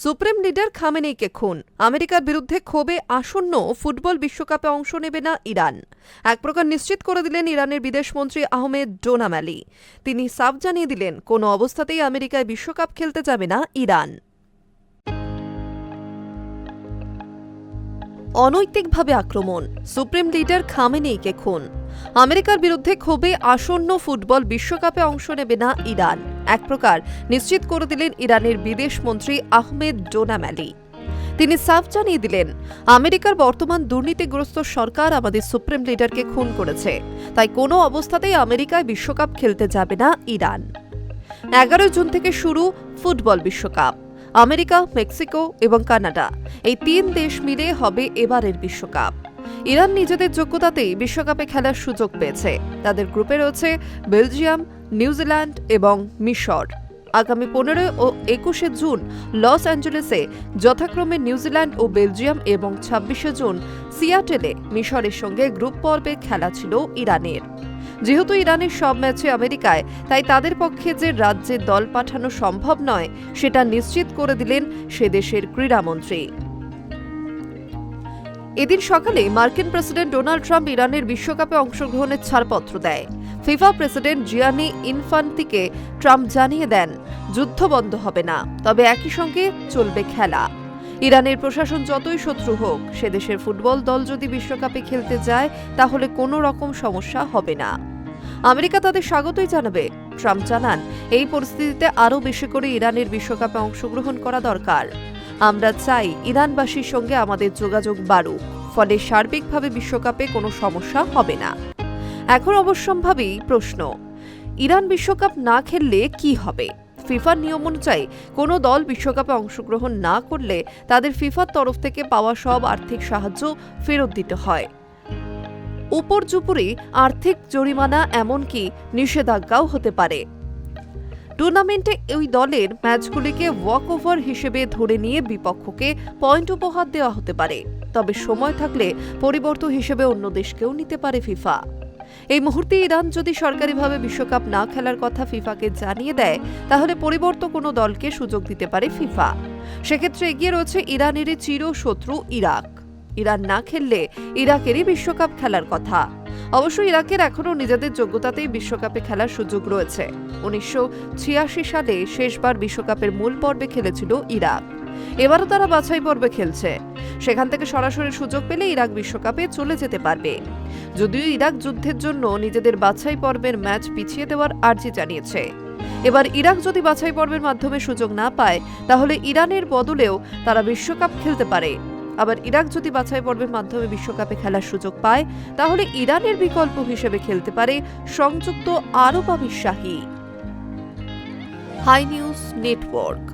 Supreme leader খামেনেইকে খুন, আমেরিকার বিরুদ্ধে ক্ষোভে আসন্ন ফুটবল বিশ্বকাপে অংশ নেবে না ইরান। এক প্রকার নিশ্চিত করে দিলেন ইরানের বিদেশমন্ত্রী আহমেদ ডোনামালি। তিনি সাফ জানিয়ে দিলেন, কোনো অবস্থাতেই আমেরিকায় বিশ্বকাপ খেলতে যাবে না ইরান। অনৈতিকভাবে আক্রমণ, সুপ্রিম লিডার খামেনেইকে খুন, আমেরিকার বিরুদ্ধে ক্ষোভে আসন্ন ফুটবল বিশ্বকাপে অংশ নেবে না ইরান। এক প্রকার নিশ্চিত করে দিলেন ইরানের বিদেশমন্ত্রী আহমেদ ডোনামালি। তিনি সাফ জানিয়ে দিলেন, আমেরিকার বর্তমান দুর্নীতিগ্রস্ত সরকার আমাদের সুপ্রিম লিডারকে খুন করেছে, তাই কোনো অবস্থাতেই আমেরিকায় বিশ্বকাপ খেলতে যাবে না ইরান। 11 জুন থেকে শুরু ফুটবল বিশ্বকাপ। আমেরিকা, মেক্সিকো এবং কানাডা, এই 3 দেশ মিলে হবে এবারের বিশ্বকাপ। ইরান নিজেদের যোগ্যতাতেই বিশ্বকাপে খেলার সুযোগ পেয়েছে। তাদের গ্রুপে রয়েছে বেলজিয়াম, নিউজিল্যান্ড এবং মিশর। আগামী 15 ও 21 জুন লস অ্যাঞ্জেলেসে যথাক্রমে নিউজিল্যান্ড ও বেলজিয়াম এবং 26 জুন সিয়াটেলে মিশরের সঙ্গে গ্রুপ পর্বে খেলা ছিল ইরানের। যেহেতু ইরানের সব ম্যাচে আমেরিকায়, তাই তাদের পক্ষে যে রাজ্যে দল পাঠানো সম্ভব নয় সেটা নিশ্চিত করে দিলেন সে দেশের ক্রীড়ামন্ত্রী। এদিন সকালে মার্কিন প্রেসিডেন্ট ডোনাল্ড ট্রাম্প ইরানের বিশ্বকাপে অংশগ্রহণের ছাড়পত্র দেয়। ফিফা প্রেসিডেন্ট জিয়ানি ইনফান্তিকে ট্রাম্প জানিয়ে দেন, যুদ্ধ বন্ধ হবে না, তবে একই সঙ্গে চলবে খেলা। ইরানের প্রশাসন যতই শত্রু হোক, সে দেশের ফুটবল দল যদি বিশ্বকাপে খেলতে যায় তাহলে কোনো রকম সমস্যা হবে না। আমেরিকা তাদের স্বাগতই জানাবে। ট্রাম্প জানান, এই পরিস্থিতিতে আরও বেশি করে ইরানের বিশ্বকাপে অংশগ্রহণ করা দরকার। আমরা চাই ইরানবাসীর সঙ্গে আমাদের যোগাযোগ বাড়ুক, ফলে সার্বিকভাবে বিশ্বকাপে কোনো সমস্যা হবে না। এখন অবশ্যম্ভাবী প্রশ্ন, ইরান বিশ্বকাপ না খেললে কি হবে? ফিফার নিয়ম অনুযায়ী কোনো দল বিশ্বকাপে অংশগ্রহণ না করলে তাদের ফিফার তরফ থেকে পাওয়া সব আর্থিক সাহায্য ফেরত দিতে হয়। উপর্যুপরি আর্থিক জরিমানা, এমনকি নিষেধাজ্ঞাও হতে পারে। টুর্নামেন্টে ওই দলের ম্যাচগুলিকে ওয়াক ওভার হিসেবে ধরে নিয়ে বিপক্ষকে পয়েন্ট উপহার দেওয়া হতে পারে। তবে সময় থাকলে পরিবর্তন হিসেবে অন্য দেশকেও নিতে পারে ফিফা। এই মুহূর্তে ইরান যদি সরকারিভাবে বিশ্বকাপ না খেলার কথা ফিফাকে জানিয়ে দেয়, তাহলে পরিবর্তন কোনো দলকে সুযোগ দিতে পারে ফিফা। সেক্ষেত্রে এগিয়ে রয়েছে ইরানেরই চিরশত্রু ইরাক। ইরান না খেললে ইরাকেরই বিশ্বকাপ খেলার কথা। অবশ্য ইরাকের এখনও নিজেদের যোগ্যতাতেই বিশ্বকাপে খেলার সুযোগ রয়েছে। 1986 সালে শেষবার বিশ্বকাপের মূল পর্বে খেলেছিল ইরাক। এবারও তারা বাছাই পর্বে খেলছে। সেখান থেকে সরাসরি সুযোগ পেলে ইরাক বিশ্বকাপে চলে যেতে পারবে। যদিও ইরাক যুদ্ধের জন্য নিজেদের বাছাই পর্বের ম্যাচ পিছিয়ে দেওয়ার আর্জি জানিয়েছে। এবার ইরাক যদি বাছাই পর্বের মাধ্যমে সুযোগ না পায়, তাহলে ইরানের বদলেও তারা বিশ্বকাপ খেলতে পারে। আবার ইরাক যদি বাছাই পর্বের মাধ্যমে বিশ্বকাপে খেলার সুযোগ পায়, তাহলে ইরানের বিকল্প হিসেবে খেলতে পারে সংযুক্ত আরব আমির শাহী। High News network.